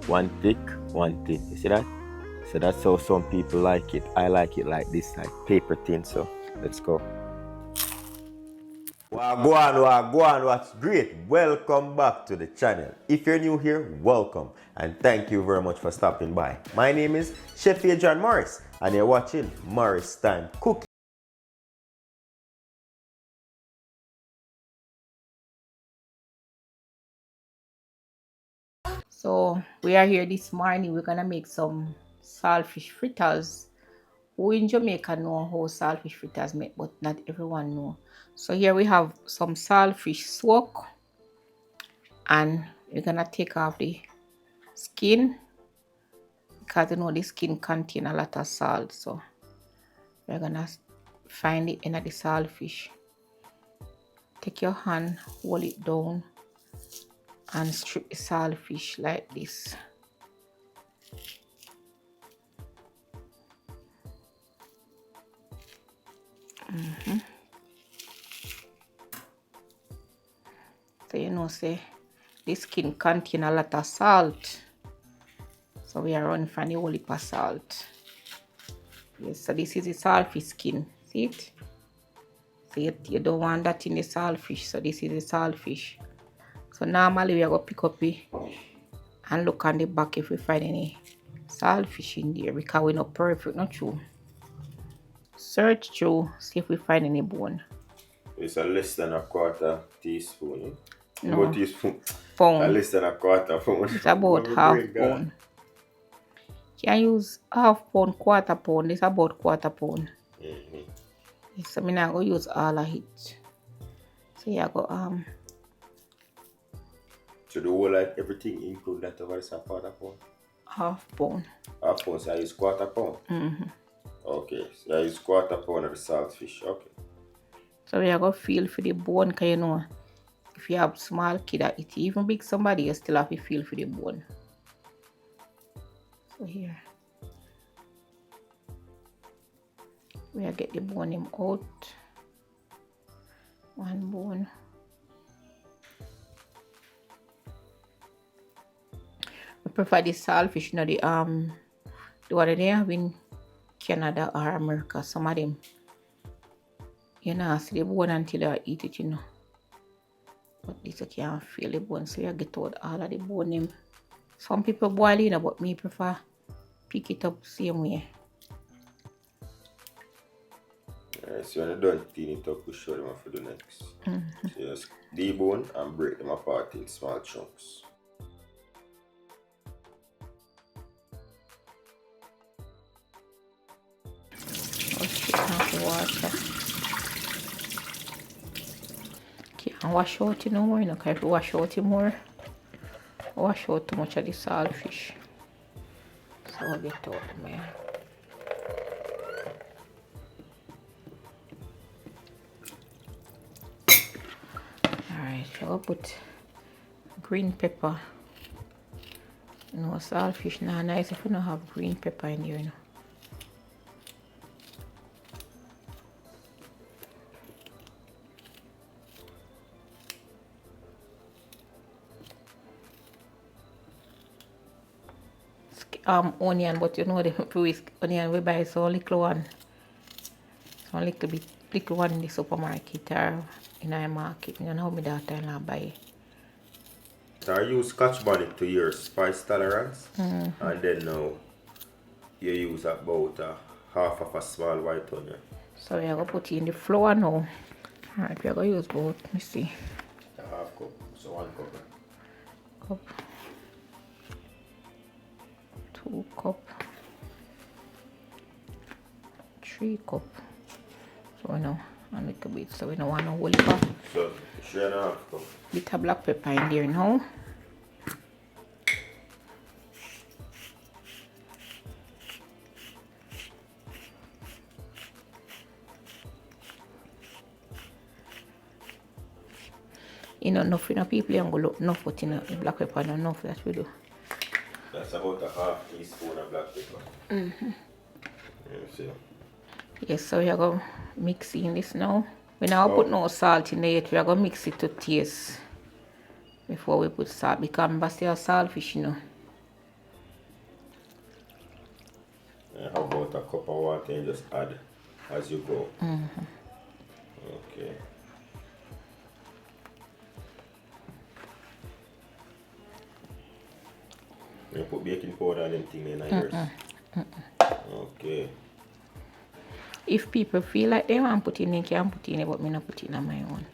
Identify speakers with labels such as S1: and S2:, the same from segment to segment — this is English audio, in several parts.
S1: One thick, one thin. You see that? So that's how some people like it. I like it like this, like paper thin. So let's go. Wagwan, what's great? Welcome back to the channel. If you're new here, welcome and thank you very much for stopping by. My name is Chef Adrian Morris and you're watching Morris Time Cooking.
S2: So we are here this morning. We're gonna make some saltfish fritters. Who in Jamaica know how saltfish fritters make, but not everyone know. So here we have some saltfish soak, and we're gonna take off the skin because you know the skin contain a lot of salt. So we're gonna find the end of the saltfish. Take your hand, hold it down, and strip the saltfish like this. So you know, say the skin contain a lot of salt. So we are running from the whole heap of salt. Yes, so this is the saltfish skin. See it? So you don't want that in the saltfish. So this is the saltfish. So normally we are going to pick up it and look on the back if we find any saltfish in there because we're not perfect, not true. Search through, see if we find any bone.
S1: It's a less than a quarter teaspoon.
S2: No.
S1: About teaspoon.
S2: Pound.
S1: Less than a quarter pound.
S2: It's about half pound. You can use half pound, quarter pound. It's about quarter pound. So I'm not going to use all of it. So you go
S1: So the whole like everything include that over is a quarter pound?
S2: Half pound.
S1: Half pound, so I use quarter pound? Okay, so I use quarter pound of the saltfish, okay.
S2: So we are going to feel for the bone because you know, if you have small kid that eat, even big somebody, you still have to feel for the bone. So here. We are get the bone him out. One bone. I prefer the saltfish, you know, the one they have in Canada or America. Some of them, you know, see the bone until I eat it, you know. But this you can't feel the bone, so you get out all of the bone. Some people boil it, but me prefer pick it up same way.
S1: Alright, so when you're done cleaning it up, we show them what to do next. So you just debone and break them apart in small chunks.
S2: Water. Can't wash out no more, you know, because if you wash out more, wash out too much of the saltfish. So I'll get out, man. Alright, so I'll put green pepper. You know, saltfish not nice if you don't have green pepper in here, you know. Onion, but you know the onion we buy so little one. So little one in the supermarket or in our market. You know how my daughter-in-law buy.
S1: So I use Scotch bonnet to your spice tolerance, and then now you use about half of a small white onion.
S2: So we are going to put it in the flour now. Alright, we are going to use both. Let me see.
S1: A half cup, so 1 cup.
S2: Cup. 2 cup. 3 cup. So we know a little bit. So we don't want to hold it up.
S1: So 3.5 cup.
S2: Bit of black pepper in there now. You know, enough people ain't gonna look enough, but you know, the black pepper not enough that we do.
S1: That's about a half teaspoon of black pepper. See.
S2: Yes, so we are going to mix in this now. We now put no salt in it. We are going to mix it to taste before we put salt because I'm still saltfish, you know.
S1: How about a cup of water and just add as you go? Okay. You put baking powder and them thing in yours? Okay.
S2: If people feel like they want to put in, they can put in it, but me not put in on my own.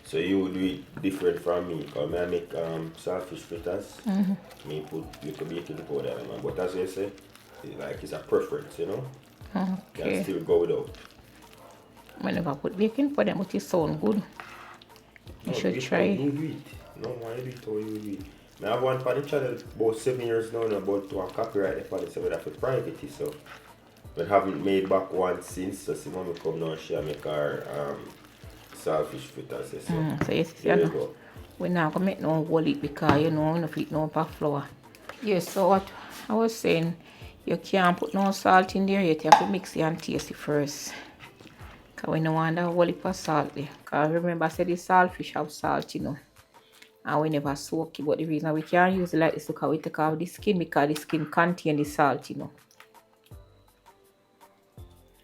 S1: So you would do it different from me, because I make saltfish fritters. Me put little baking powder in them, but as you say, it's a preference, you know?
S2: Okay.
S1: Can still go without.
S2: I never put baking for them, but it sound good. You should try.
S1: You do it. No, why do it how you do it? I have one for the channel about 7 years now, about to copyright the for the 7 for private, so but haven't made back one since, so see when we come now, she make our saltfish fritters.
S2: So you see, we're not going to make no wallet because you know, we don't fit no puff flour. Yes, so what I was saying, you can't put no salt in there yet. You have to mix it and taste it first. Because we don't want that whole heap of salt there. Because remember I said the saltfish have salt, you know. And we never soak it. But the reason we can't use it like this is because we take off the skin, because the skin contains the salt, you know.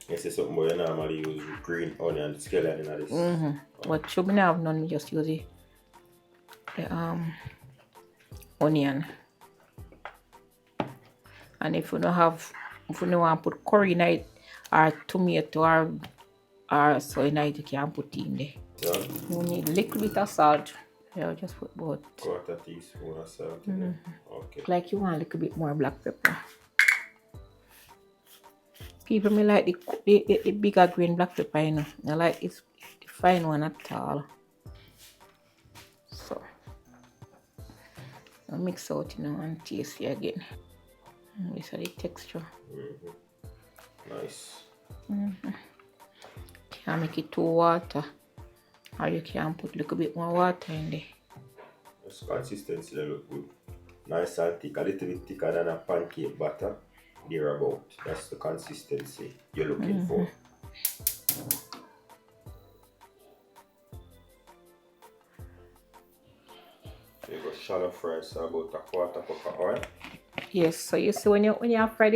S1: You see something where you normally use green onion skeleton in this.
S2: But should we not have none, we just use the onion. And if you don't want to put curry in it, or tomato or soy in it, you can put it in there. So you need a little bit of salt. Yeah, just put about
S1: quarter teaspoon of salt in there. Okay.
S2: Like you want a little bit more black pepper. People may like the bigger green black pepper, you know. I like the fine one at all. So I'll mix out, you know, and taste it again. This is the texture.
S1: Nice.
S2: Can make it too water, or you can put a little bit more water in there.
S1: This consistency look good. Nice and thick, a little bit thicker than a pancake batter. Thereabout. That's the consistency you're looking for. You go shallow fry, so about a quarter cup of oil.
S2: Yes, so you see when you fry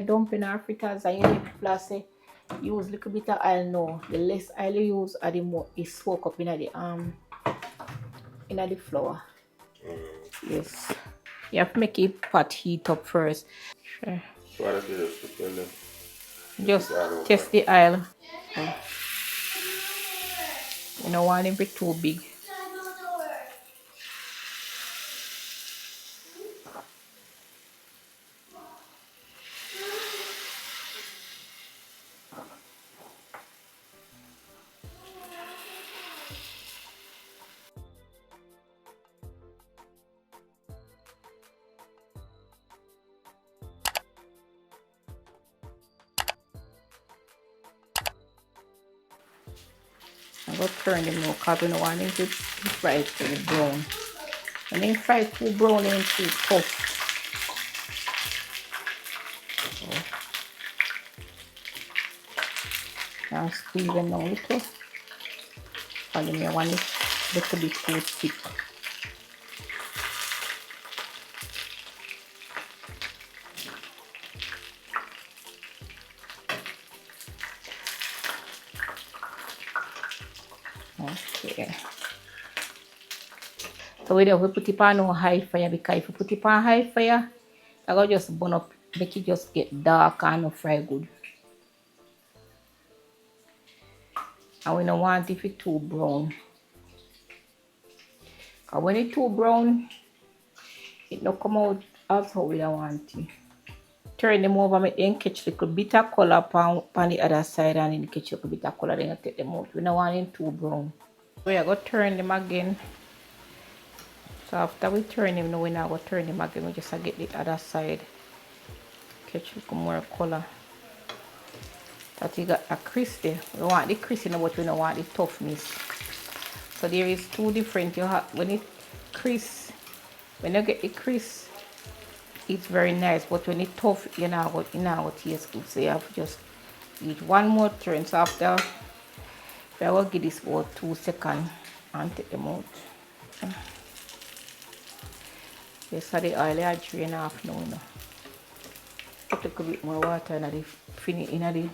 S2: dumpling or fritters, and you need to say use a little bit of oil now. The less oil you use, the more it soak up in the flour. Yes. You have to make it pot heat up first. Sure. Just test the oil. You don't want it to be too big. I'm going to turn them now because we don't want them to fry too brown. When they fry too brown, they're too tough. Now squeeze them down a little. And then you want it a little bit too thick. Okay. So we put it on high fire, because if you put it on high fire, I go just burn up, make it just get dark and not fry good. And we don't want it too brown. Because when it's too brown, it don't come out as how we don't want it. Turn them over, make them catch a little bit of color on the other side, and then catch a little bit of color, then you take them out. We don't want them too brown. We are going to turn them again. So after we turn them, now we now go turn them again. We just get the other side. Catch a little more color. That you got a crisp there. We want the crispy, but we don't want the toughness. So there is two different. You have when it crisp, when you get the crisp, it's very nice. But when it's tough, you know what taste good. So you have to just eat one more turn. So after I will give this about 2 seconds and take them out. Yes, so the oil I drain off now. Put a little bit more water in the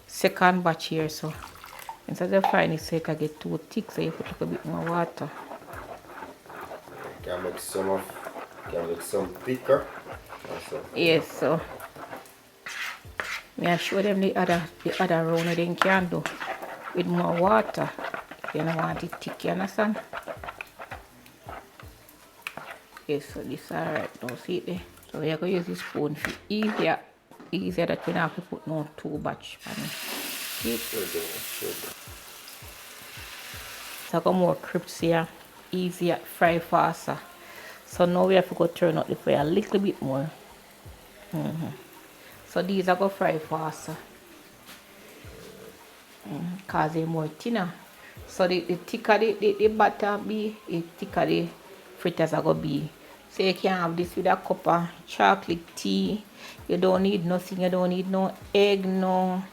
S2: second batch here, so instead of frying it so it can get too thick, so you put a little bit more water.
S1: Can make some thicker.
S2: Yes, so I show them the other round that they can do with more water. You don't want it thick, you understand? Yes, so this is alright now, see it there. So we are going to use this spoon for easier that we don't have to put no 2 batch on it. See it? So I got more crisps here, easier, fry faster. So now we have to go turn out the fire a little bit more. So these are going to fry faster. Because they're more thinner. So the thicker the batter be, the thicker the fritters are going to be. So you can have this with a cup of chocolate tea. You don't need nothing. You don't need no egg, no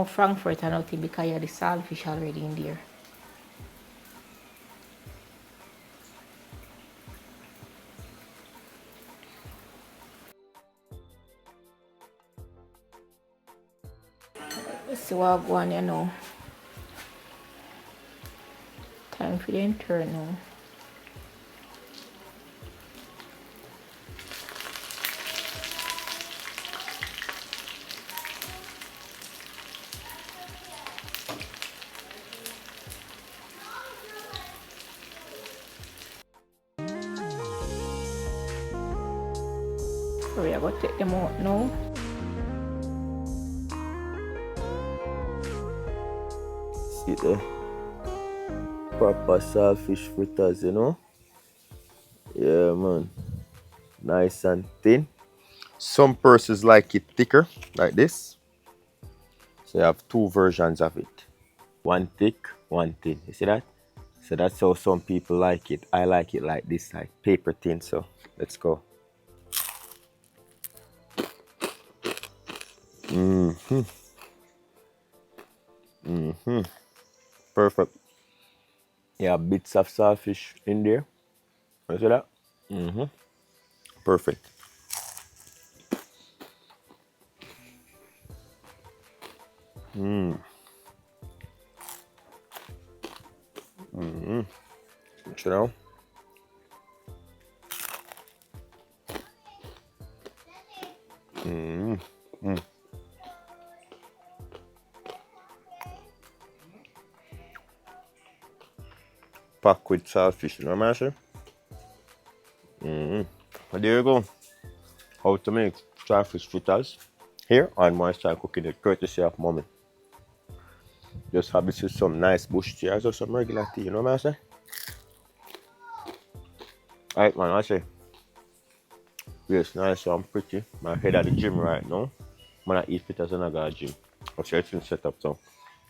S2: frankfurt or nothing, because you have the saltfish already in there. Let's see what I go on here now. Time for the turn now. So we are going to take them out now.
S1: See the proper saltfish fritters, you know? Yeah, man. Nice and thin. Some persons like it thicker, like this. So you have 2 versions of it. One thick, one thin. You see that? So that's how some people like it. I like it like this, like paper thin. So let's go. Perfect. Yeah, bits of saltfish in there. You see that? Perfect. You know? Packed with saltfish, you know what I'm saying? But there you go. How to make saltfish fritters here on my style cooking it, courtesy of mommy. Just have this with some nice bush tea or some regular tea, you know what I'm saying? Alright man, I say, yes, nice, so I'm pretty. My head at the gym right now. I'm gonna eat fritters and I got a gym. I'll see everything set up, so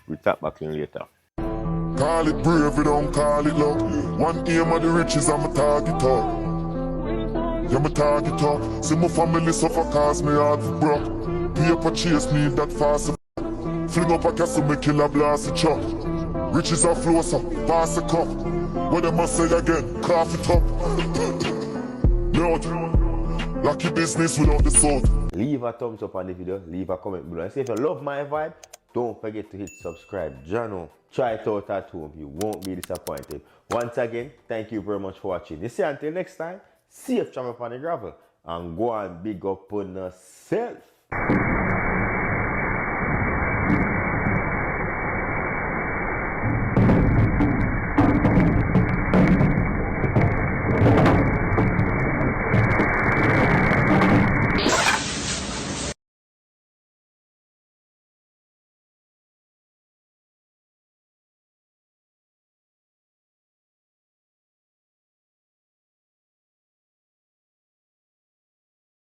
S1: we'll tap back in later.
S3: Call it bravery, don't call it luck. One aim of the riches, I'm a target up. Yeah, my target up. See my family suffer cause me hard for broke. Paper chase me that fast. Fling up a castle, me kill a blast a chop. Riches are flow, so pass a cup. What them must say again, cough it up. Note, lucky business without the sword.
S1: Leave a thumbs up on the video, leave a comment below. And say if you love my vibe, don't forget to hit subscribe. Jono, try it out at home, you won't be disappointed. Once again, thank you very much for watching. You see, until next time, safe travel upon the gravel and go and big up on yourself.